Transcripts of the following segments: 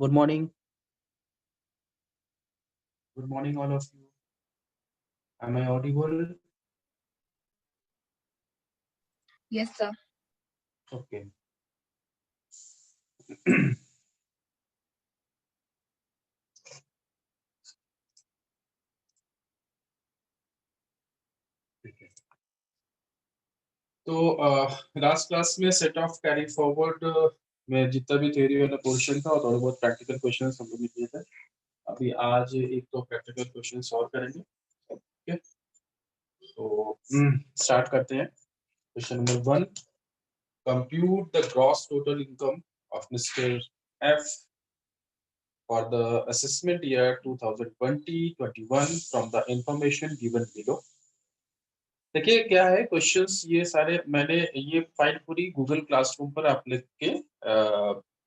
Good morning. Good morning, all of you. Am I audible? Yes, sir. Okay. तो last class में set of carry forward में जितना भी theory वाला portion था और थोड़े बहुत प्रैक्टिकल क्वेश्चन हम लोग ने किए थे। अभी आज एक तो प्रैक्टिकल क्वेश्चन सॉल्व करेंगे। ओके, तो स्टार्ट करते हैं। Question number 1, compute the gross total income of mister F for the assessment year 2020-21 from the information given below। देखिए क्या है क्वेश्चंस, ये सारे मैंने ये फाइल पूरी गूगल क्लासरूम पर आप लिख के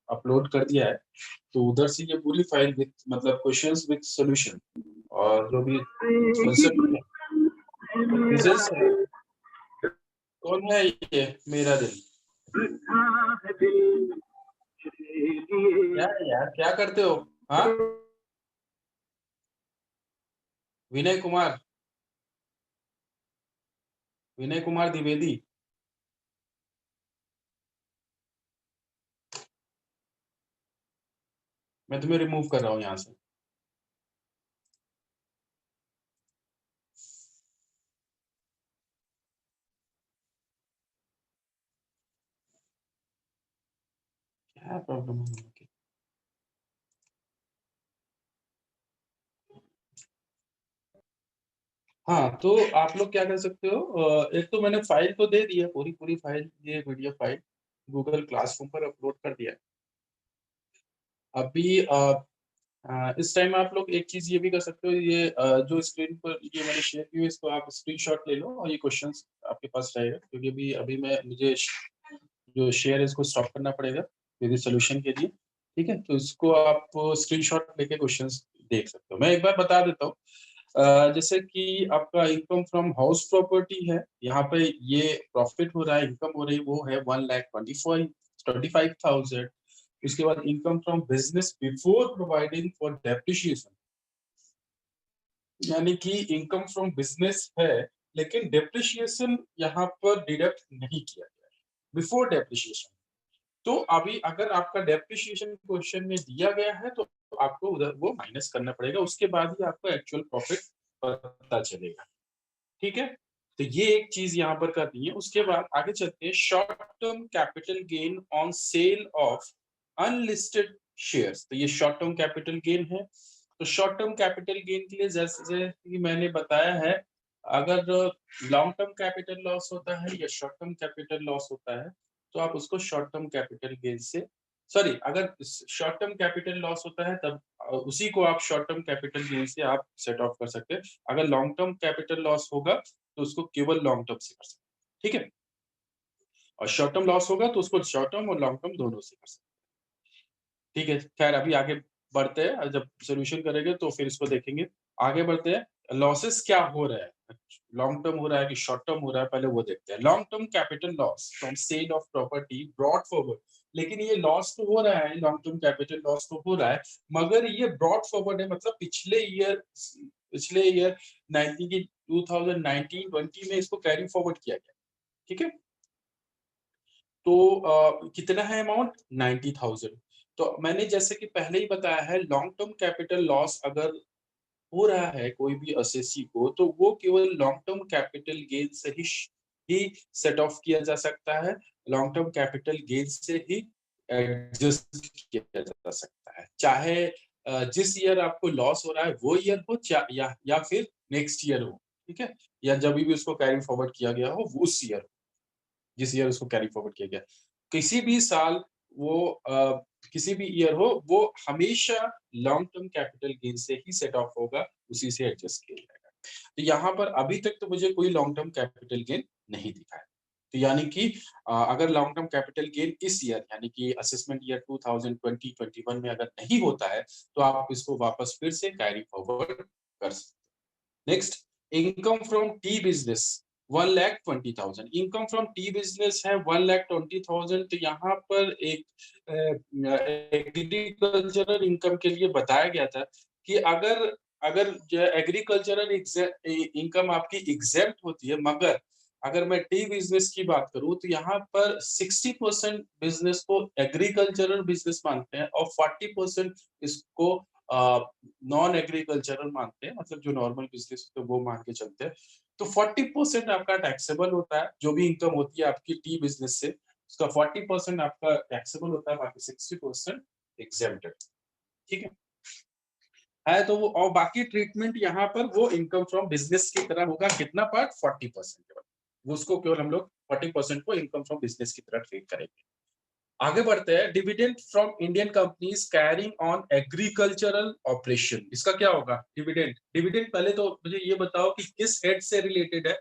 अपलोड कर दिया है, तो उधर से ये पूरी फाइल विद मतलब क्वेश्चंस विद सॉल्यूशन और जो भी कंसेप्ट है। कौन है ये? मेरा दिल। क्या है यार, क्या करते हो? हाँ, विनय कुमार, विनय कुमार द्विवेदी। मैं तुम्हें रिमूव कर रहा हूँ यहाँ से। क्या प्रॉब्लम है? हाँ, तो आप लोग क्या कर सकते हो, एक तो मैंने फाइल तो दे दी है, पूरी पूरी फाइल, ये वीडियो फाइल गूगल क्लासरूम पर अपलोड कर दिया है। अभी इस टाइम आप लोग एक चीज ये भी कर सकते हो, ये जो स्क्रीन पर ये मैंने शेयर की है इसको आप स्क्रीनशॉट ले लो और ये क्वेश्चंस आपके पास रहेगा, क्योंकि अभी अभी मुझे जो शेयर है इसको स्टॉप करना पड़ेगा विद सोल्यूशन के लिए। ठीक है, तो इसको आप स्क्रीनशॉट लेके क्वेश्चंस देख सकते हो। मैं एक बार बता देता हूँ, जैसे कि आपका इनकम फ्रॉम हाउस प्रॉपर्टी है, यहाँ पे ये प्रॉफिट हो रहा है, इनकम हो रही है, वो है 1,25,000। उसके बाद income from business before providing for depreciation, यानी कि इनकम फ्रॉम बिजनेस है लेकिन डेप्रिशिएशन यहाँ पर डिडक्ट नहीं किया गया है बिफोर डेप्रिशिएशन। तो अभी अगर आपका डेप्रिशिएशन क्वेश्चन में दिया गया है तो आपको उधर वो माइनस करना पड़ेगा, उसके बाद ही आपको एक्चुअल प्रॉफिट पता चलेगा। ठीक है, तो ये एक चीज यहाँ पर करनी है। उसके बाद आगे चलते हैं, short term capital gain on sale of unlisted shares. तो ये शॉर्ट टर्म कैपिटल गेन है। तो शॉर्ट टर्म कैपिटल गेन के लिए जैसे कि मैंने बताया है, अगर लॉन्ग टर्म कैपिटल लॉस होता है या शॉर्ट टर्म कैपिटल लॉस होता है तो आप उसको शॉर्ट टर्म कैपिटल गेन से, सॉरी, अगर शॉर्ट टर्म कैपिटल लॉस होता है तब उसी को आप शॉर्ट टर्म कैपिटल गेन से आप सेट ऑफ कर सकते हैं। अगर लॉन्ग टर्म कैपिटल लॉस होगा तो उसको केवल लॉन्ग टर्म से कर सकते हैं। ठीक है, और शॉर्ट टर्म लॉस होगा तो उसको शॉर्ट टर्म और लॉन्ग टर्म दोनों से कर सकते हैं। ठीक है, खैर अभी आगे बढ़ते हैं, जब सोल्यूशन करेंगे तो फिर इसको देखेंगे। आगे बढ़ते हैं, लॉसेस क्या हो रहा है, लॉन्ग टर्म हो रहा है कि शॉर्ट टर्म हो रहा है, पहले वो देखते हैं। Long term capital loss from sale of property brought forward, लेकिन ये लॉस तो हो रहा है, लॉन्ग टर्म कैपिटल लॉस तो हो रहा है, मगर ये ब्रॉट फॉरवर्ड है, मतलब पिछले ईयर 2019-20 में इसको कैरी फॉरवर्ड किया गया। ठीक है, तो कितना है अमाउंट 90,000। तो मैंने जैसे कि पहले ही बताया है, लॉन्ग टर्म कैपिटल लॉस अगर हो रहा है कोई भी असेसी को, तो वो केवल लॉन्ग टर्म कैपिटल गेन से ही सेट ऑफ किया जा सकता है, लॉन्ग टर्म कैपिटल गेन से ही एडजस्ट किया जा सकता है, चाहे जिस ईयर आपको लॉस हो रहा है वो ईयर हो या फिर नेक्स्ट ईयर हो, ठीक है, या जब भी उसको कैरी फॉरवर्ड किया गया हो वो उस ईयर, जिस ईयर उसको कैरी फॉरवर्ड किया गया, किसी भी साल वो किसी भी ईयर हो, वो हमेशा लॉन्ग टर्म कैपिटल गेन से ही सेट ऑफ होगा, उसी से एडजस्ट किया जाएगा। तो यहाँ पर अभी तक तो मुझे कोई लॉन्ग टर्म कैपिटल गेन नहीं दिखा है। तो यानी कि अगर लॉन्ग टर्म कैपिटल गेन इस ईयर यानी कि असेसमेंट ईयर 2020-21 में अगर नहीं होता है, तो आप इसको वापस फिर से कैरी फॉरवर्ड कर सकते हैं। Next, income from T business 1,20,000। Income from T business है 1,20,000। तो यहाँ पर एक एग्रीकल्चरल इनकम के लिए बताया गया था कि अगर अगर एग्रीकल्चरल इनकम आपकी एग्जेम्प्ट होती है, मगर अगर मैं टी बिजनेस की बात करूं तो यहाँ पर 60% बिजनेस को एग्रीकल्चरल बिजनेस मानते हैं और 40% इसको नॉन एग्रीकल्चरल मानते हैं, मतलब जो नॉर्मल बिजनेस होते हैं वो मान के चलते हैं। तो 40% आपका टैक्सेबल होता है, जो भी इनकम होती है आपकी टी बिजनेस से, उसका 40% आपका टैक्सेबल होता है, बाकी 60% एग्जेम्प्टेड। ठीक है तो वो, और बाकी ट्रीटमेंट यहाँ पर वो इनकम फ्रॉम बिजनेस की तरह होगा, कितना पार्ट 40% केवल, वो उसको केवल हम लोग 40% को इनकम फ्रॉम बिजनेस की तरह ट्रीट करेंगे। आगे बढ़ते हैं, dividend from Indian companies carrying on agricultural operation, इसका क्या होगा डिविडेंड। डिविडेंड पहले तो मुझे ये बताओ कि किस हेड से रिलेटेड है,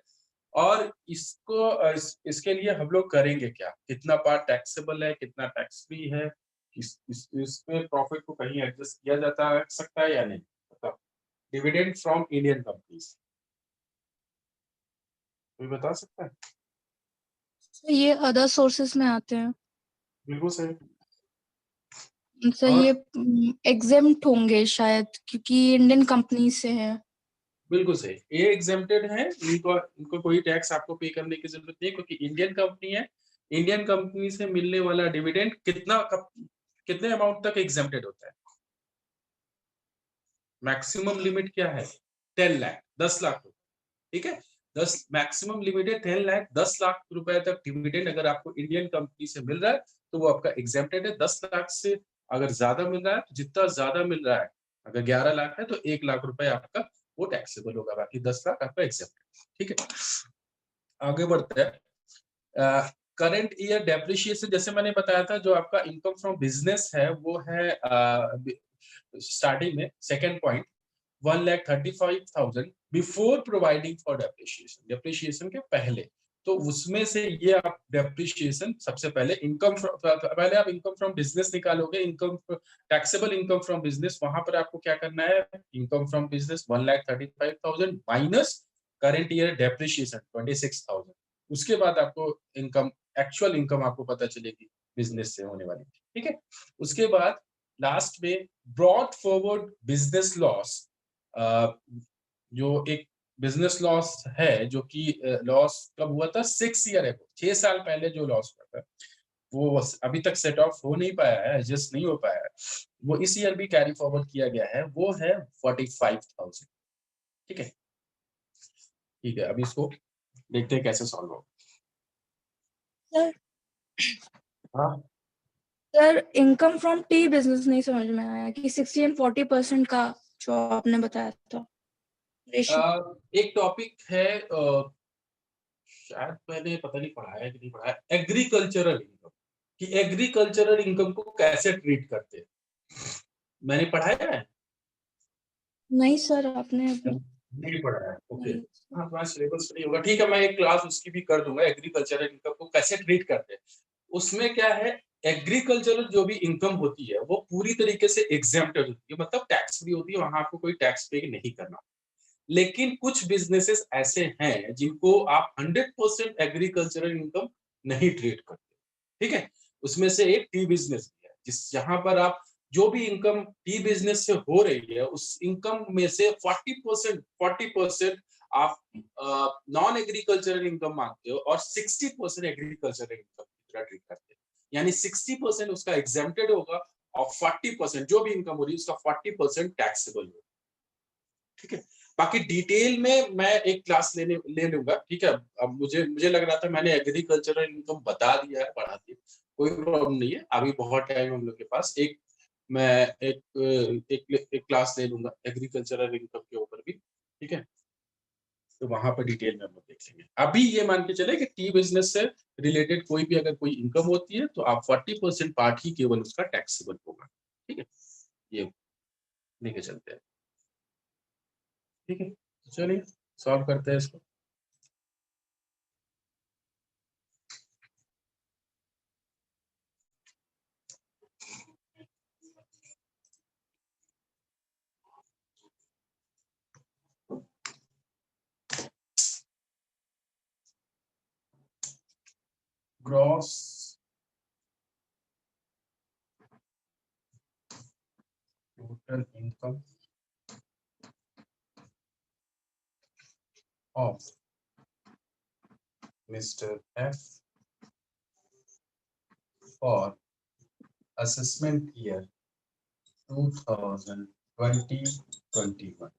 और इसके लिए हम लोग करेंगे क्या, कितना पार्ट टैक्सेबल है, कितना टैक्स फ्री है, इसमें प्रॉफिट को कहीं एडजस्ट किया जाता सकता है या नहीं, बताओ। डिविडेंड फ्रॉम इंडियन कंपनीज, कोई बता सकता है। ये अदर सोर्सेस में आते हैं। बिल्कुल सही। सर और ये एग्जेम्प्ट होंगे शायद, क्योंकि इंडियन कंपनी से है। बिल्कुल सही, ये एग्जेम्प्टेड है, इनको इनको कोई टैक्स आपको पे करने की जरूरत नहीं, क्योंकि इंडियन कंपनी है। इंडियन कंपनी से मिलने वाला डिविडेंड कितने अमाउंट तक एग्जेम्प्टेड होता है, मैक्सिमम लिमिट क्या है 10 लाख, 10 लाख रुपए, ठीक है। 10 मैक्सिमम लिमिट है 10 लाख, 10 लाख रुपए तक डिविडेंड अगर आपको इंडियन कंपनी से मिल रहा है तो वो आपका एग्जेम्प्टेड है। 10 लाख से अगर ज्यादा मिल रहा है, जितना ज्यादा मिल रहा है, अगर 11 लाख है तो 1 लाख रुपए आपका वो टैक्सेबल होगा, बाकी 10 लाख आपका एग्जेम्प्टेड, ठीक है। आगे बढ़ते हैं, करंट ईयर डेप्रिशिएशन, जैसे मैंने बताया था, जो आपका इनकम फ्रॉम बिजनेस है वो है स्टार्टिंग में second point 1,35,000 before providing for depreciation, depreciation के पहले। तो उसमें से ये आप डेप्रिशिएशन सबसे पहले पहले आप इनकम फ्रॉम बिजनेस निकालोगे, income taxable income from business, वहां पर आपको क्या करना है, income from business 1,35,000 minus current year depreciation 26,000, उसके बाद आपको इनकम, एक्चुअल इनकम आपको पता चलेगी बिजनेस से होने वाली, ठीक है। उसके बाद लास्ट में ब्रॉड फॉरवर्ड बिजनेस लॉस, जो एक बिजनेस लॉस है, जो कि लॉस कब हुआ था, 6 ईयर है, 6 साल पहले जो लॉस हुआ था, वो अभी तक सेट ऑफ हो नहीं पाया है, एडजस्ट नहीं हो पाया है, वो इस ईयर भी कैरी फॉरवर्ड किया गया है, वो है 45,000, ठीक है। ठीक है, अभी इसको देखते हैं कैसे सॉल्व होगा। सर हाँ, sir income from T business नहीं समझ में आया कि 60 एंड 40% का जो आपने बताया था रेशियो। एक टॉपिक है, शायद मैंने पता नहीं पढ़ा है कि नहीं पढ़ा है, एग्रीकल्चरल इनकम, कि एग्रीकल्चरल इनकम को कैसे ट्रीट करते हैं, मैंने पढ़ाया है। नहीं सर, आपने अभी नहीं पढ़ा है, ओके। नहीं। हाँ, तुम्हारा सिलेबस नहीं होगा, ठीक है, मैं एक क्लास उसकी भी कर दूंगा, एग्रीकल्चरल इनकम को कैसे ट्रीट करते हैं। उसमें क्या है, एग्रीकल्चरल जो भी इनकम होती है वो पूरी तरीके से एग्जेम्प्टेड होती है, मतलब टैक्स फ्री होती है, वहां आपको कोई टैक्स पे नहीं करना। लेकिन कुछ बिजनेसेस ऐसे हैं जिनको आप 100% एग्रीकल्चरल इनकम नहीं ट्रीट करते, ठीक है। उसमें से एक टी बिजनेस भी है, जिस जहां पर आप जो भी इनकम टी बिजनेस से हो रही है, उस इनकम में से 40% आप नॉन एग्रीकल्चरल इनकम मानते हो और 60% एग्रीकल्चरल इनकम। तरह ट्रीट करते हैं, यानी 60% उसका एग्जेम्प्टेड होगा और 40% जो भी इनकम हो रही है उसका 40% टैक्सेबल होगा। ठीक है, बाकी डिटेल में मैं एक क्लास ले लूंगा। ठीक है, अब मुझे लग रहा था मैंने एग्रीकल्चरल इनकम बता दिया है, पढ़ा दिया, कोई प्रॉब्लम नहीं है, अभी बहुत टाइम हम लोग के पास। मैं एक क्लास ले लूंगा एग्रीकल्चरल इनकम के ऊपर भी। ठीक है, तो वहां पर डिटेल में हम लोग देख लेंगे। अभी ये मान के चले कि टी बिजनेस से रिलेटेड कोई भी अगर कोई इनकम होती है तो आप 40% पार्ट ही केवल उसका टैक्सेबल होगा। ठीक है, ये लेके चलते हैं। ठीक है, चलिए सॉल्व करते हैं इसको। Gross total income of Mr. F for assessment year 2020-21.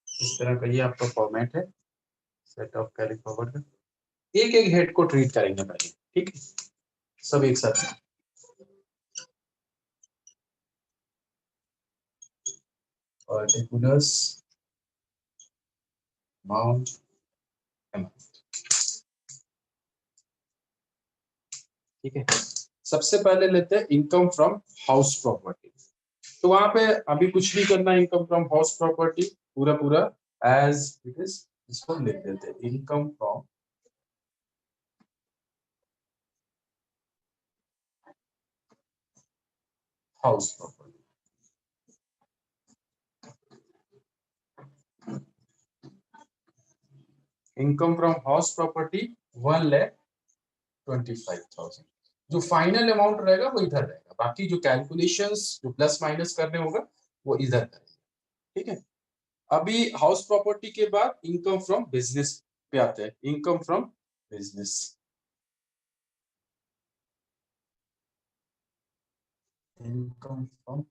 इस तरह का ये आपका फॉर्मेट है सेट ऑफ कैरी फॉरवर्ड का। एक एक हेड को ट्रीट करेंगे पहले। ठीक है, सब एक साथ। पर्टिकुलर्स अमाउंट ठीक है, सबसे पहले लेते हैं इनकम फ्रॉम हाउस प्रॉपर्टी। तो वहां पे अभी कुछ नहीं करना, इनकम फ्रॉम हाउस प्रॉपर्टी पूरा पूरा एज इट इज इसको लिख देते हैं, income from house property. Income from house property 1,25,000। जो फाइनल अमाउंट रहेगा वो इधर रहेगा, बाकी जो कैलकुलेशंस जो प्लस माइनस करने होगा वो इधर करेंगे। ठीक है, अभी हाउस प्रॉपर्टी के बाद इनकम फ्रॉम बिजनेस पे आते हैं। Income from business, income from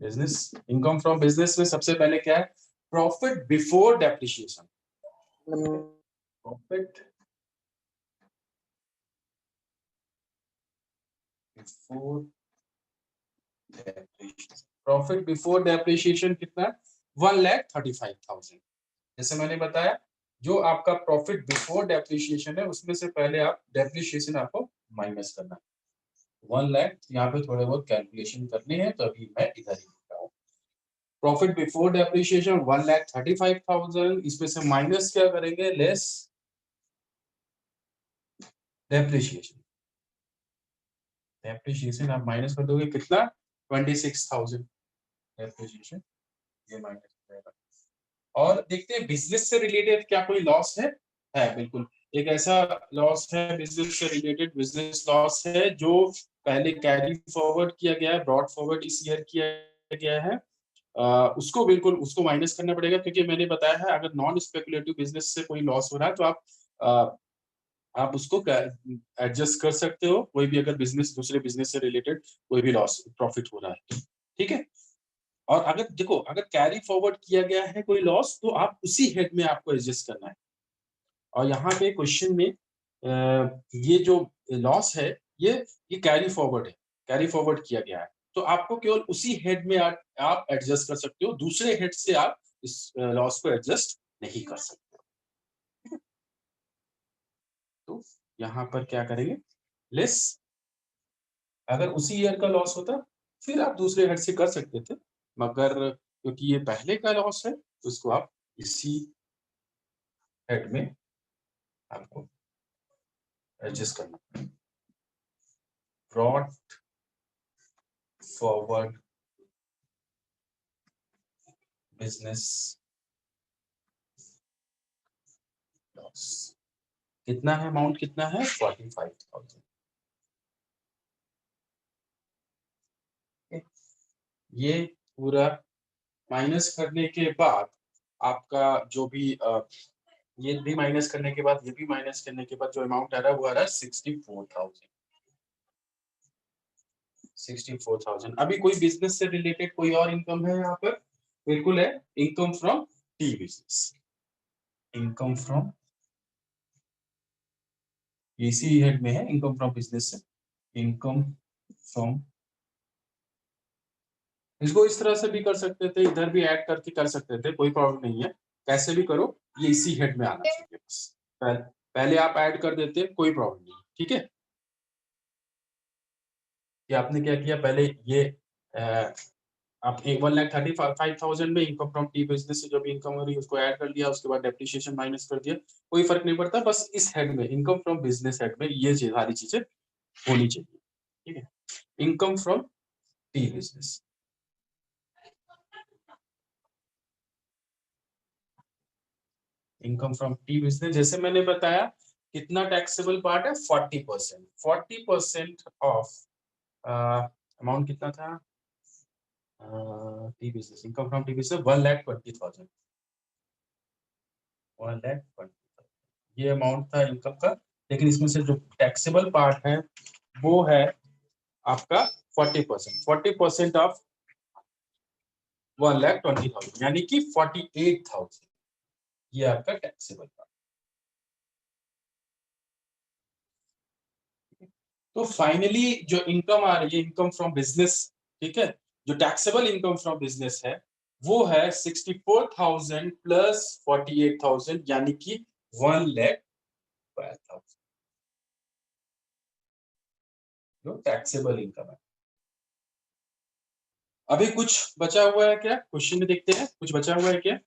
business. Income from business में सबसे पहले क्या है, profit before depreciation. Profit before depreciation, profit before depreciation कितना, 1,35,000। जैसे मैंने बताया जो आपका प्रॉफिट बिफोर डेप्रिसिएशन है उसमें से पहले आप डेप्रिसिएशन आपको माइनस करना है 1 लाख। यहाँ पे थोड़े बहुत कैलकुलेशन करने हैं तो अभी मैं इधर ही लिख रहा हूँ। प्रॉफिट बिफोर डेप्रिसिएशन 1,35,000, इसमें से माइनस क्या करेंगे, लेस डेप्रिसिएशन। डेप्रिसिएशन आप माइनस कर दोगे कितना, 26,000 डेप्रिसिएशन, ये माइनस हो जाएगा। और देखते हैं बिजनेस से रिलेटेड क्या कोई लॉस है बिल्कुल एक ऐसा लॉस है बिजनेस से रिलेटेड, बिजनेस लॉस है जो पहले कैरी फॉरवर्ड किया गया है, ब्रॉड फॉरवर्ड इस ईयर किया गया है। उसको बिल्कुल उसको माइनस करना पड़ेगा, क्योंकि मैंने बताया है अगर नॉन स्पेकुलेटिव बिजनेस से कोई लॉस हो रहा है तो आप उसको एडजस्ट कर सकते हो, कोई भी अगर बिजनेस दूसरे बिजनेस से रिलेटेड कोई भी लॉस प्रॉफिट हो रहा है। ठीक है, और अगर देखो अगर कैरी फॉरवर्ड किया गया है कोई लॉस तो आप उसी हेड में आपको एडजस्ट करना है। और यहाँ पे क्वेश्चन में ये जो लॉस है ये कैरी फॉरवर्ड है, कैरी फॉरवर्ड किया गया है, तो आपको केवल उसी हेड में आप एडजस्ट कर सकते हो, दूसरे हेड से आप इस लॉस को एडजस्ट नहीं कर सकते। तो यहाँ पर क्या करेंगे, लेस, अगर उसी ईयर का लॉस होता फिर आप दूसरे हेड से कर सकते थे, मगर क्योंकि ये पहले का लॉस है तो इसको आप इसी हेड में आपको एडजस्ट करना पड़ेगा। ब्रॉड फॉरवर्ड बिजनेस लॉस, कितना है अमाउंट, कितना है 45,000। ये पूरा माइनस करने के बाद आपका जो भी ये भी माइनस करने के बाद, ये भी माइनस करने के बाद जो अमाउंट आ रहा है वो आ रहा है 64,000। 64,000। अभी कोई बिजनेस से रिलेटेड कोई और इनकम है यहाँ पर? बिल्कुल है, income from T business. Income from, इसी हेड में है, इनकम फ्रॉम बिजनेस से। इनकम फ्रॉम, इसको इस तरह से भी कर सकते थे, इधर भी ऐड करके कर सकते थे, कोई प्रॉब्लम नहीं है, कैसे भी करो, ये इसी हेड में आना चाहिए बस। पहले आप ऐड कर देते, कोई प्रॉब्लम नहीं, ठीक है। कि आपने क्या किया, पहले ये आप 1,35,000 में इनकम फ्रॉम टी बिजनेस से जो भी इनकम हो रही है उसको ऐड कर लिया, उसके बाद डेप्रिसिएशन माइनस कर दिया, कोई फर्क नहीं पड़ता, बस इस हेड में इनकम फ्रॉम बिजनेस हेड में ये सारी चीजें होनी चाहिए, ठीक है। Income from T business, income from T business, जैसे मैंने बताया कितना टैक्सेबल पार्ट है, 40%। 40% ऑफ अमाउंट कितना था, T business, income from T business 1,20,000। 1,20,000 ये अमाउंट था इनकम का, लेकिन इसमें से जो टैक्सेबल पार्ट है वो है आपका 40%। 40% ऑफ 1,20,000 यानी कि 48,000, ये आपका टैक्सेबल पार्ट। तो फाइनली जो इनकम आ रही है, इनकम फ्रॉम बिजनेस, ठीक है, जो टैक्सेबल इनकम फ्रॉम बिजनेस है वो है 64,000 प्लस 48,000 यानी कि 1,12,000 जो टैक्सेबल इनकम है। अभी कुछ बचा हुआ है क्या, क्वेश्चन में देखते हैं, कुछ बचा हुआ है क्या?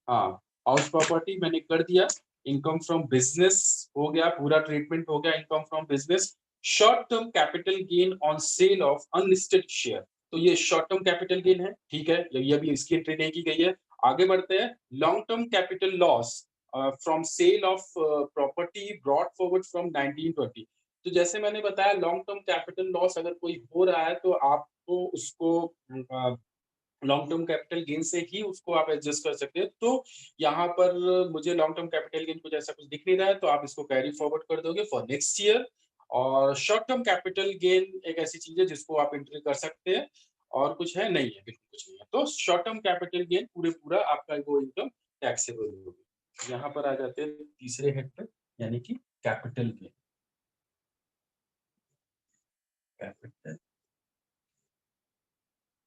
हाँ, हाउस प्रॉपर्टी मैंने कर दिया, इनकम फ्रॉम बिजनेस हो गया, पूरा ट्रीटमेंट हो गया income from business. Short term capital gain on sale of unlisted share, तो ये शॉर्ट टर्म कैपिटल गेन है, ठीक है, ये अभी इसकी एंट्री नहीं की गई है। आगे बढ़ते हैं, long term capital loss from sale of property brought forward from 1920। तो जैसे मैंने बताया लॉन्ग टर्म कैपिटल लॉस अगर कोई हो रहा है तो आपको उसको लॉन्ग टर्म कैपिटल गेन से ही उसको आप एडजस्ट कर सकते हैं। तो यहाँ पर मुझे लॉन्ग टर्म कैपिटल गेन कुछ ऐसा कुछ दिख नहीं रहा है, तो आप इसको कैरी फॉरवर्ड कर दोगे फॉर नेक्स्ट ईयर। और शॉर्ट टर्म कैपिटल गेन एक ऐसी चीज है जिसको आप एंट्री कर सकते हैं, और कुछ है नहीं है, बिल्कुल कुछ नहीं है। तो शॉर्ट टर्म कैपिटल गेन पूरे पूरा आपका वो इनकम टैक्सेबल होगी। यहाँ पर आ जाते हैं तीसरे हेड पर, यानी कि कैपिटल गेन। कैपिटल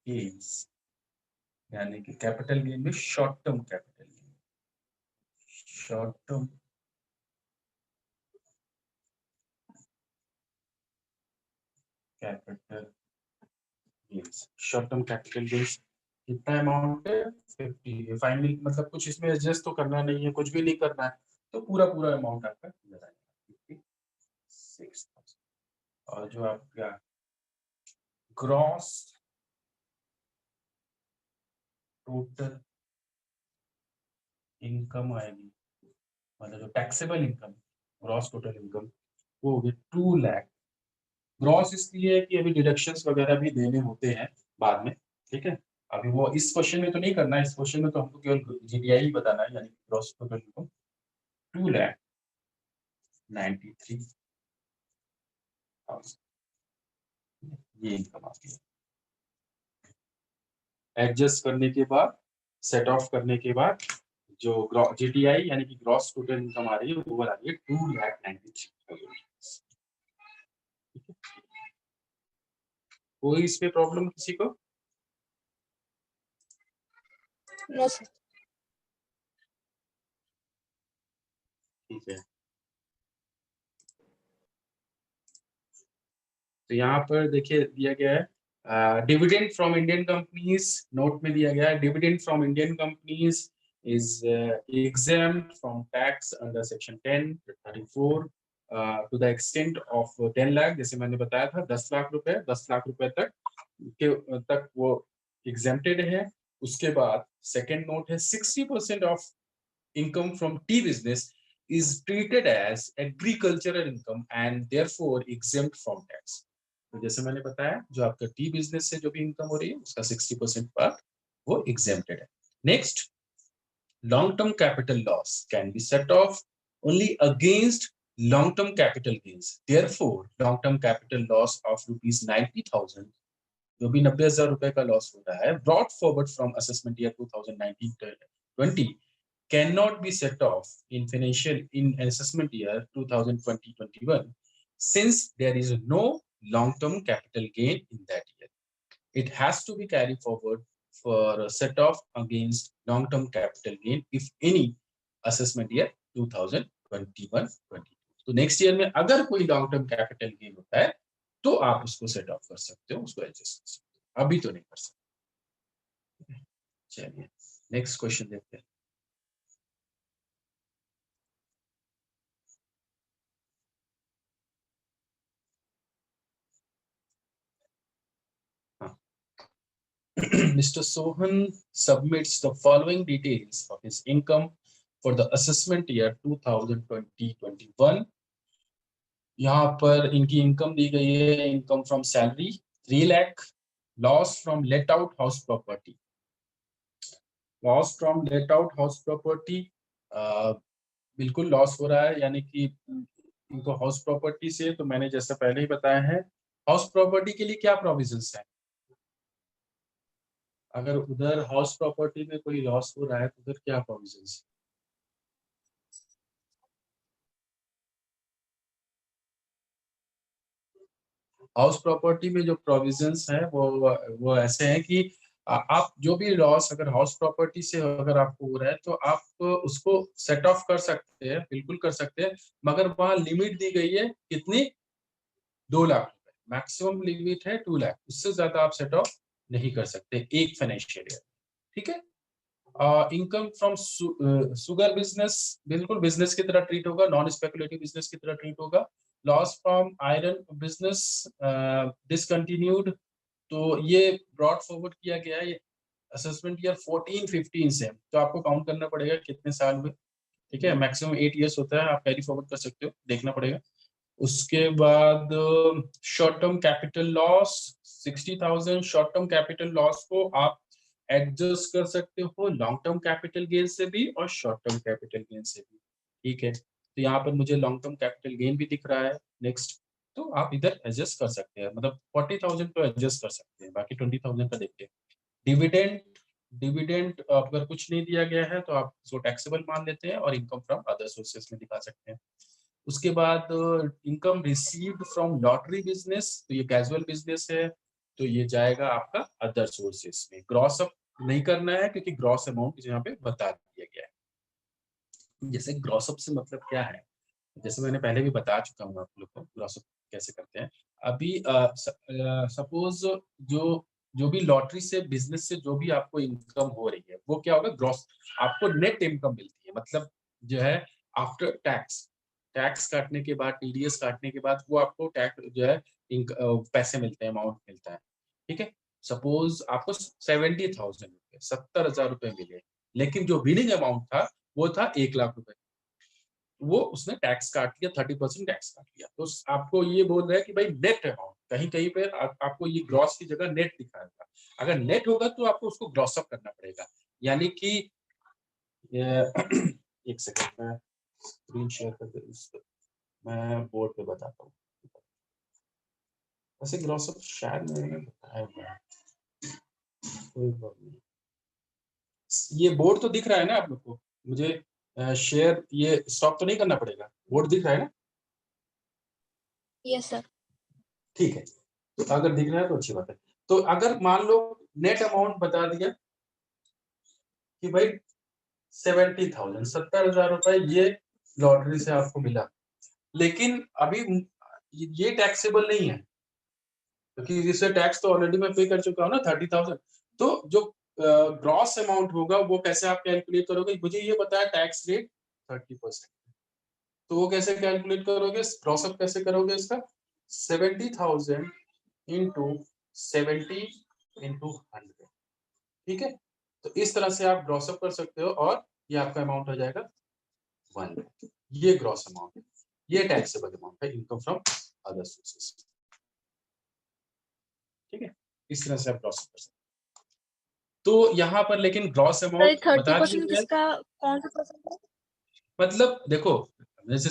गेन्स यानी कि कैपिटल गेन में short term capital gain, short term capital gains, short term capital gains कितना अमाउंट है 50। फाइनली मतलब कुछ इसमें एडजस्ट तो करना नहीं है, कुछ भी नहीं करना है, तो पूरा पूरा अमाउंट आपका इधर आएगा 56,000। और जो आपका ग्रॉस टोटल इनकम आएगी, मतलब जो taxable income, gross total income, वो होगी 2 लाख। ग्रॉस इसलिए है कि अभी डिडक्शंस वगैरह भी देने होते हैं बाद में, ठीक है। अभी वो इस क्वेश्चन में तो नहीं करना है, इस क्वेश्चन में तो हमको केवल जीडीआई ही बताना है, यानी ग्रॉस टोटल इनकम 2,93,000 ये इनकम आती है। एडजस्ट करने के बाद, सेट ऑफ करने के बाद जो जीटीआई यानी कि ग्रॉस टोटल इनकम आ रही है वो आ रही है 2,93,000। कोई इसमें प्रॉब्लम किसी को? No sir. ठीक है, तो यहाँ पर देखिए दिया गया है dividend from Indian companies, note में दिया गया है dividend from Indian companies is exempt from tax under section 1034 to the extent of 10 lakh, जैसे मैंने बताया था 10 लाख रुपए, 10 लाख रुपए तक वो exempted है। उसके बाद सेकंड नोट है 60% of income from tea business is treated as agricultural income and therefore exempt from tax. तो जैसे मैंने बताया जो आपका टी बिजनेस से जो भी इनकम हो रही है उसका 60% पार्ट वो exempted है. Next, long-term capital loss can be set off only against long-term capital gains. Therefore, long-term capital loss of rupees 90,000 जो भी 90,000 रुपए का लॉस हो रहा है brought forward from assessment year 2019-20 cannot be set off in assessment year 2020-21 since there is no long-term capital gain in that year. It has to be carried forward for a set off against long-term capital gain if any assessment year 2021-22. तो next year में अगर कोई long term capital gain होता है तो आप उसको set of कर सकते हो, उसको एडजस्ट कर सकते हो, अभी तो नहीं कर सकते. चलिए नेक्स्ट क्वेश्चन देखते हैं. Mr. Sohan submits the following details of his income for the assessment year 2020-21. यहाँ पर इनकी इनकम दी गई है, income from salary 3 lakh, loss from let out house property, loss from let out house property बिल्कुल loss हो रहा है, यानी कि इनको हाउस प्रॉपर्टी से, तो मैंने जैसा पहले ही बताया है हाउस प्रॉपर्टी के लिए क्या प्रोविजंस है. अगर उधर हाउस प्रॉपर्टी में कोई लॉस हो रहा है तो उधर क्या प्रोविजंस है. हाउस प्रॉपर्टी में जो प्रोविजंस है वो ऐसे हैं कि आप जो भी लॉस अगर हाउस प्रॉपर्टी से अगर आपको हो रहा है तो आप उसको सेट ऑफ कर सकते हैं, बिल्कुल कर सकते हैं, मगर वहां लिमिट दी गई है कितनी, 2 लाख रुपए, मैक्सिमम लिमिट है 2 लाख, उससे ज्यादा आप सेट ऑफ नहीं कर सकते एक फाइनेंशियल ईयर. ठीक है. इनकम फ्रॉम सुगर बिजनेस बिल्कुल बिजनेस की तरह ट्रीट होगा, नॉन स्पेकुलेटिव बिजनेस की तरह ट्रीट होगा. Loss from iron business discontinued, तो ये ब्रॉड फॉरवर्ड किया गया है, ये असेसमेंट ईयर 14-15 से, तो आपको काउंट करना पड़ेगा कितने साल हुए. ठीक है, मैक्सिमम 8 इयर्स होता है, आप कैरी फॉरवर्ड कर सकते हो, देखना पड़ेगा. उसके बाद short term capital loss 60,000, short term capital loss को आप एडजस्ट कर सकते हो लॉन्ग टर्म कैपिटल गेन से भी और शॉर्ट टर्म कैपिटल गेन से भी. ठीक है, तो यहाँ पर मुझे लॉन्ग टर्म कैपिटल गेन भी दिख रहा है. नेक्स्ट, तो आप इधर एडजस्ट कर सकते हैं, मतलब 40,000 को एडजस्ट कर सकते हैं, बाकी 20,000 का देखते हैं. डिविडेंड, डिविडेंड अगर कुछ नहीं दिया गया है तो आप उसको टैक्सेबल मान लेते हैं और इनकम फ्रॉम अदर सोर्सेस में दिखा सकते हैं. उसके बाद income received from lottery business, तो ये कैजुअल बिजनेस है, तो ये जाएगा आपका अदर सोर्सेस में. ग्रॉस अप नहीं करना है क्योंकि ग्रॉस अमाउंट यहाँ पे बता दिया गया है. जैसे ग्रॉस अप से मतलब क्या है, जैसे मैंने पहले भी बता चुका हूँ आप लोग को ग्रॉस अप कैसे करते हैं. अभी सपोज जो भी लॉटरी से बिजनेस से जो भी आपको इनकम हो रही है वो क्या होगा, ग्रॉस, आपको नेट इनकम मिलती है, मतलब जो है आफ्टर टैक्स, टैक्स काटने के बाद, टीडीएस काटने के बाद वो आपको टैक्स जो है पैसे मिलते हैं, अमाउंट मिलता है. ठीक है, सपोज आपको 70,000 रुपए, 70,000 रुपए मिले, लेकिन जो विनिंग अमाउंट था वो था 1 लाख रुपए, वो उसने टैक्स काट लिया, 30% टैक्स काट लिया. तो आपको ये बोल रहा है कि भाई नेट अमाउंट, कहीं कहीं पे आपको ये ग्रॉस की जगह नेट दिखाएगा. अगर नेट होगा तो आपको उसको ग्रॉस अप करना पड़ेगा, यानी कि एक सेकंड में स्क्रीन शेयर कर दे, मैं बोर्ड पे बताता हूँ. वैसे ग्रॉस अप शायद मैंने बताया हुआ है, कोई प्रॉब्लम नहीं. ये बोर्ड तो दिख रहा है ना आप लोग को, मुझे शेयर ये स्टॉप तो नहीं करना पड़ेगा, बोर्ड दिख रहा है ना. Yes sir. ठीक है, तो अगर दिख रहा है तो अच्छी बात है. तो अगर मान लो नेट अमाउंट बता दिया कि भाई 70,000, 70,000 रुपए ये लॉटरी से आपको मिला, लेकिन अभी ये टैक्सेबल नहीं है क्योंकि इससे टैक्स तो ऑलरेडी मैं पे कर चुका हूँ ना 30,000. तो जो ग्रॉस अमाउंट होगा वो कैसे आप कैलकुलेट करोगे, मुझे ये बताया टैक्स रेट 30%, तो वो कैसे कैलकुलेट करोगे, ग्रॉस अप कैसे करोगे इसका, 70,000 इंटू 70 इंटू 100. ठीक है, तो इस तरह से आप ग्रॉस अप कर सकते हो और ये आपका अमाउंट हो जाएगा 1 लाख। ये ग्रॉस अमाउंट है, ये टैक्सेबल अमाउंट है इनकम फ्रॉम अदर सोर्सेस। ठीक है, इस तरह से आप ग्रॉस कर सकते हैं। तो यहाँ पर लेकिन ग्रॉस अमाउंट बता दिया 30% गया है। किसका, कौन सा परसेंट है? मतलब देखो, जैसे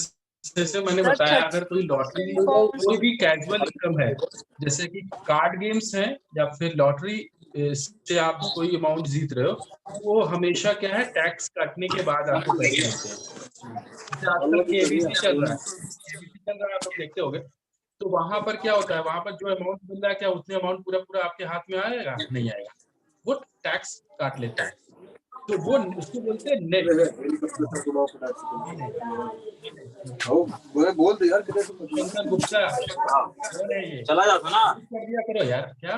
जैसे मैंने सर बताया, अगर 30 कोई लॉटरी, कौन कोई भी कैजुअल इनकम है, जैसे कि कार्ड गेम्स है या फिर लॉटरी से आप कोई अमाउंट जीत रहे हो, वो हमेशा क्या है, टैक्स काटने के बाद आपको पैसे मिलते हैं। जैसे आजकल केबीसी चल रहा है, केबीसी चल रहा है, आप लोग देखते होंगे। तो वहां पर क्या होता है, वहां पर जो अमाउंट मिल रहा है, क्या उतने अमाउंट पूरा पूरा आपके हाथ में आएगा? नहीं आएगा, वो टैक्स काट लेते हैं। तो वो उसको बोलते हैं नेट। बोल दे यार, किधर से शंकर गुप्ता कौन है ये? चला जाता ना। म्यूट कर दिया करो यार, क्या?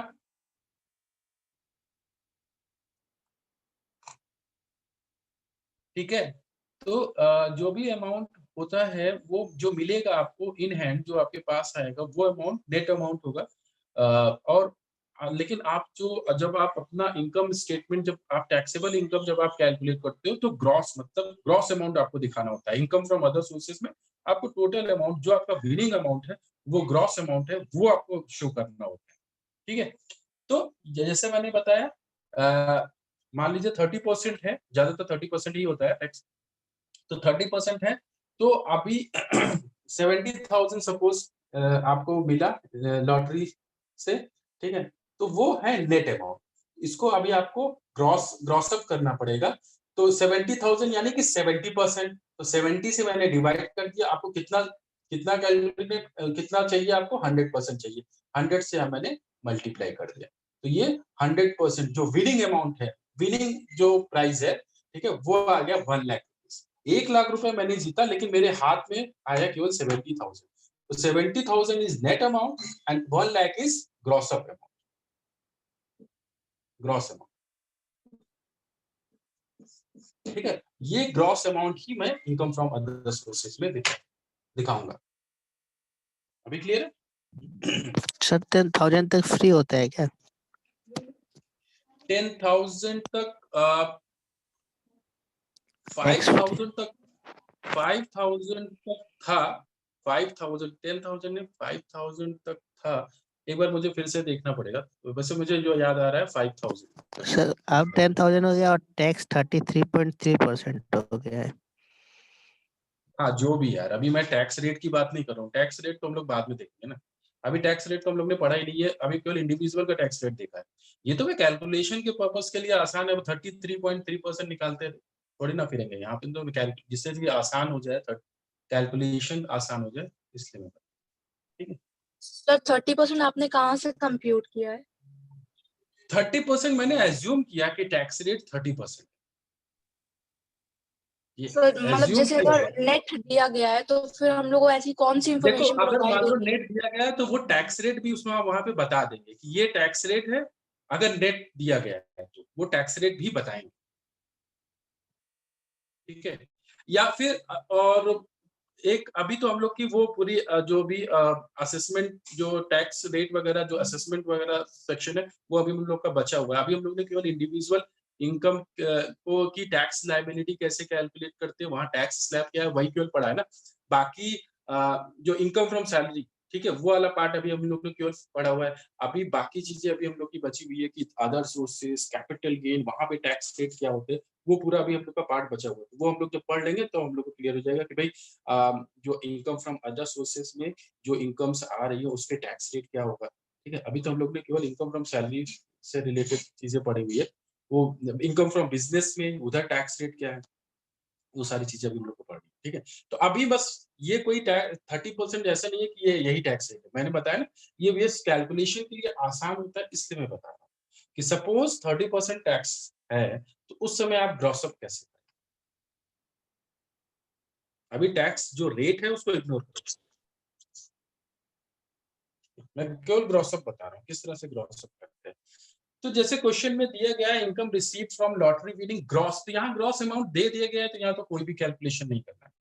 ठीक है, तो जो भी अमाउंट होता है, वो जो मिलेगा आपको इन हैंड, जो आपके पास आएगा, वो अमाउंट नेट अमाउंट होगा। और लेकिन आप जो, जब आप अपना इनकम स्टेटमेंट, जब आप टैक्सेबल इनकम जब आप कैलकुलेट करते हो, तो ग्रॉस, मतलब ग्रॉस अमाउंट आपको दिखाना होता है। इनकम फ्रॉम अदर सोर्सेज में आपको टोटल अमाउंट, जो आपका विनिंग अमाउंट है, वो ग्रॉस अमाउंट है, वो आपको शो करना होता है। ठीक है, तो जैसे मैंने बताया, मान लीजिए 30% है, ज्यादातर 30% ही होता है टैक्स, तो 30% है। तो अभी 70,000 सपोज आपको मिला लॉटरी से, ठीक है, तो वो है नेट अमाउंट। इसको अभी आपको ग्रॉस अप करना पड़ेगा। तो 70,000 यानी कि 70%, तो 70 से मैंने डिवाइड कर दिया। आपको कितना कितना कैलकुलेट कितना चाहिए आपको? 100% चाहिए। 100 से मैंने मल्टीप्लाई कर दिया, तो ये 100% जो विनिंग अमाउंट है, विनिंग जो प्राइस है, ठीक है, वो आ गया 1 लाख। 1 लाख रुपए मैंने जीता, लेकिन मेरे हाथ में आया केवल 70,000। तो 70,000 is net amount and 1 lakh is gross up amount, gross amount. ठीक है, ये ग्रॉस अमाउंट ही मैं इनकम फ्रॉम अदर सोर्सेज में दिखाऊंगा। अभी क्लियर है? सर 10,000 तक फ्री होता है क्या? 10,000 तक, 5,000 तक, 5,000 तक था। 5,000, 10,000 ने 5,000 तक था। एक बार मुझे फिर से देखना पड़ेगा, वैसे मुझे जो याद आ रहा है 5,000। सर अब 10,000 हो गया और टैक्स 33.3% हो गया है। हाँ, जो भी यार, अभी मैं टैक्स रेट की बात नहीं कर रहा हूँ। टैक्स रेट तो हम लोग बाद में देखेंगे ना। अभी टैक्स रेट तो हम लोग ने पढ़ा ही नहीं है, अभी केवल इंडिविजुअल का टैक्स रेट देखा है। ये तो मैं कैलकुलेशन के पर्पस के लिए आसान है, 33.3% निकालते हैं, थोड़ी ना फिरेंगे यहाँ पे। तो जिससे कि आसान हो जाए, कैलकुलेशन आसान हो जाए, इसलिए मैं, ठीक है। सर 30% आपने कहाँ से कंप्यूट किया है? 30% मैंने एज्यूम किया कि टैक्स रेट 30%। ये सर मतलब एज्यूम जैसे किया। अगर नेट दिया गया है तो फिर हम लोग को ऐसी कौन सी देखो, इंफॉर्मेशन अगर प्रोवाइड मान लो होगी? नेट दिया गया है, तो वो टैक्स रेट भी उसमें वहां पे बता देंगे कि ये टैक्स रेट है। अगर नेट दिया गया है तो वो टैक्स रेट भी बताएंगे, ठीक है। या फिर और एक, अभी तो हम लोग की वो पूरी जो भी असेसमेंट, जो टैक्स रेट वगैरह, जो असेसमेंट वगैरह सेक्शन है, वो अभी हम लोग का बचा हुआ है। अभी हम लोग ने केवल इंडिविजुअल इनकम को की टैक्स लायबिलिटी कैसे कैलकुलेट करते हैं, वहां टैक्स स्लैब क्या है, वही केवल पढ़ा है ना। बाकी जो इनकम फ्रॉम सैलरी, ठीक है, वो वाला पार्ट अभी हम लोग ने केवल पढ़ा हुआ है। अभी बाकी चीजें अभी हम लोग की बची हुई है कि अदर सोर्सेस, कैपिटल गेन, वहां पे टैक्स रेट क्या होते हैं, वो पूरा अभी हम लोग का पार्ट बचा हुआ है। वो हम लोग जब पढ़ लेंगे तो हम लोग को क्लियर हो जाएगा कि भाई जो इनकम फ्रॉम अदर सोर्सेस में जो इनकम्स आ रही है, उस पे टैक्स रेट क्या होगा। ठीक है, अभी तो हम लोग ने केवल इनकम फ्रॉम सैलरी से रिलेटेड चीजें पढ़ी हुई है। वो इनकम फ्रॉम बिजनेस में उधर टैक्स रेट क्या है, वो सारी चीजें अभी हम लोग को पढ़नी है। ठीक है, तो अभी बस ये कोई 30% ऐसा नहीं है कि ये यही टैक्स रेट है। मैंने बताया ना, ये बेस कैलकुलेशन के लिए आसान होता है, इसलिए मैं बता रहा हूँ कि सपोज 30% टैक्स है, तो उस समय आप ग्रॉस अप कैसे करें। अभी टैक्स जो रेट है उसको इग्नोर करो, मैं केवल ग्रॉस अप बता रहा हूँ किस तरह से ग्रॉस अप करते हैं। तो जैसे क्वेश्चन में दिया गया है income receive from lottery winning gross, तो यहाँ ग्रॉस अमाउंट दे दिया गया है, तो यहाँ तो कोई भी कैलकुलेशन नहीं करना है।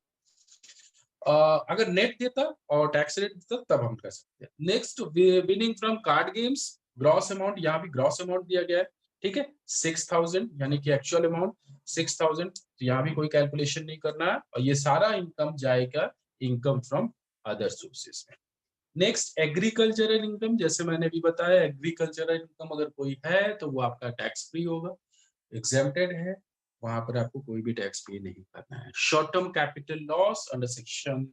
अगर नेट देता और टैक्स रेट देता तब हम कर सकते हैं। Next, winning from card games, gross amount, यहाँ भी ग्रॉस अमाउंट दिया गया है, ठीक है, 6000 यानी कि एक्चुअल अमाउंट 6000, तो यहाँ भी कोई कैलकुलेशन नहीं करना है, और ये सारा इनकम जाएगा इनकम फ्रॉम अदर सोर्सेस में। नेक्स्ट एग्रीकल्चरल इनकम, जैसे मैंने भी बताया एग्रीकल्चरल इनकम अगर कोई है तो वो आपका टैक्स फ्री होगा, एग्जेम्प्टेड है, वहां पर आपको कोई भी टैक्स पे नहीं करना है। Short term capital loss under section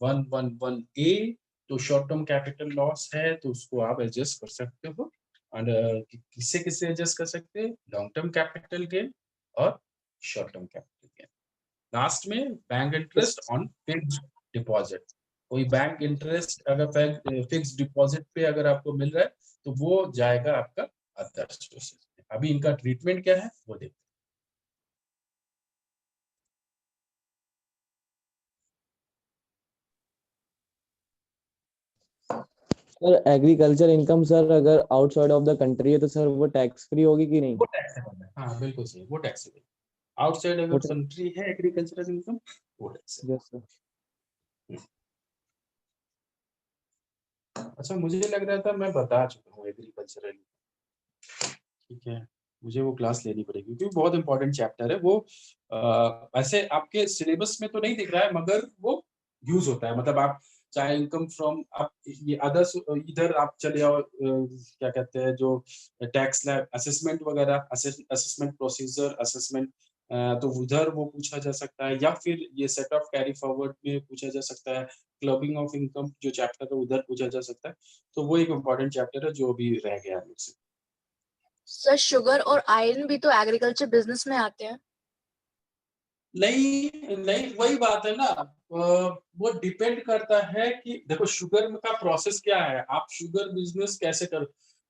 111A, तो शॉर्ट टर्म कैपिटल लॉस है तो उसको आप एडजस्ट कर सकते हो, और किससे किससे एडजस्ट कर सकते हैं, लॉन्ग टर्म कैपिटल गेन और short term capital gain. Last में bank interest on fixed deposit, कोई बैंक इंटरेस्ट अगर फिक्स्ड डिपॉजिट पे अगर आपको मिल रहा है तो वो जाएगा आपका अदर सोर्सेज में। अभी इनका ट्रीटमेंट क्या है वो देखते सर एग्रीकल्चर इनकम सर अगर आउटसाइड ऑफ द कंट्री है तो सर वो टैक्स फ्री होगी कि नहीं? हैं। वो टैक्सेबल है, हाँ बिल्कुल सही, वो टैक्सेबल। आउटसाइड वो अगर कंट्री है एग्रीकल्चरल इनकम वो टैक्सेबल। Yes sir. अच्छा, मुझे लग रहा था मैं बता चुका हूँ एग्रीकल्चरल, ठीक है, मुझे वो क्लास लेनी पड़ेगी क्योंकि बहुत इंपॉर्टेंट चैप्टर है वो। ऐसे आपके सिलेबस में तो नहीं दिख रहा है मगर वो यूज होता है, मतलब आप चाहे इनकम फ्रॉम आप ये अदर्स, इधर आप चले आओ क्या कहते हैं जो टैक्स लैब असेसमेंट वगैरह, असेसमेंट प्रोसीजर असेसमेंट, तो उधर वो पूछा जा सकता है, या फिर ये सेट ऑफ कैरी फॉरवर्ड में पूछा जा सकता है, क्लबिंग ऑफ इनकम जो चैप्टर है उधर पूछा जा सकता है, तो वो एक इम्पॉर्टेंट चैप्टर है जो अभी रह गया है मुझसे। सर शुगर और आयरन भी तो एग्रीकल्चर बिजनेस में आते हैं। नहीं नहीं, वही बात है ना, वो डिपेंड करता है कि देखो शुगर का प्रोसेस क्या है, आप शुगर बिजनेस कैसे कर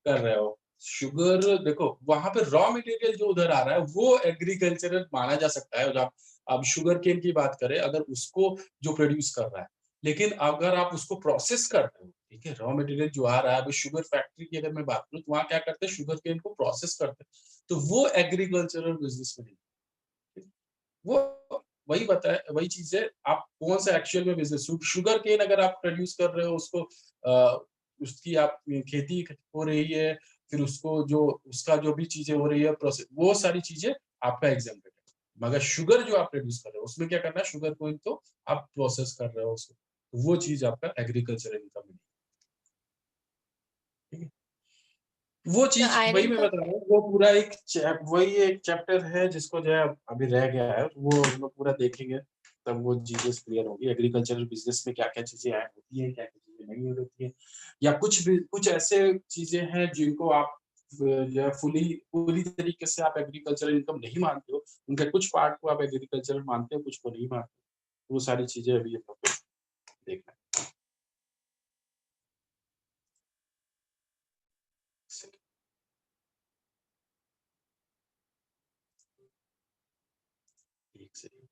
रहे हो। शुगर देखो वहां पे रॉ मटेरियल जो उधर आ रहा है वो एग्रीकल्चरल माना जा सकता है, जब आप शुगर केन की बात करें अगर उसको जो प्रोड्यूस कर रहा है, लेकिन अगर आप उसको प्रोसेस कर रहे हो, ठीक है, रॉ मटेरियल जो आ रहा है, अभी शुगर फैक्ट्री की अगर मैं बात करूँ तो वहां क्या करते हैं, शुगर केन को प्रोसेस करते हैं, तो वो एग्रीकल्चरल बिजनेस में नहीं। वो वही बताया, वही चीज है, आप कौन सा एक्चुअल में बिजनेस, शुगर केन अगर आप प्रोड्यूस कर रहे हो उसको उसकी आप खेती हो रही है, फिर उसको जो उसका जो भी चीजें हो रही है प्रोसेस, वो सारी चीजें आपका एग्जाम्पल है, मगर शुगर जो आप प्रोड्यूस कर रहे हो उसमें क्या करना है, शुगर कोइन तो आप प्रोसेस कर रहे हो उसको, तो वो चीज आपका एग्रीकल्चर इनकम नहीं है, ठीक है। वो सर चीज वही आयरन मैं का बता रहा हूँ, वो पूरा एक वही एक चैप्टर है जिसको जो है अभी रह गया है, वो हम लोग पूरा देखेंगे तब वो चीजें क्लियर होगी, एग्रीकल्चरल बिजनेस में क्या क्या चीजें ऐड होती हैं, क्या क्या चीजें नहीं होती हैं, या कुछ भी कुछ ऐसे चीजें हैं जिनको आप जो है फुली पूरी तरीके से आप एग्रीकल्चरल इनकम नहीं मानते हो, उनके कुछ पार्ट को आप एग्रीकल्चरल मानते हो, कुछ को नहीं मानते, वो सारी चीजें अभी हम लोग को देखना है। एक सेकंड।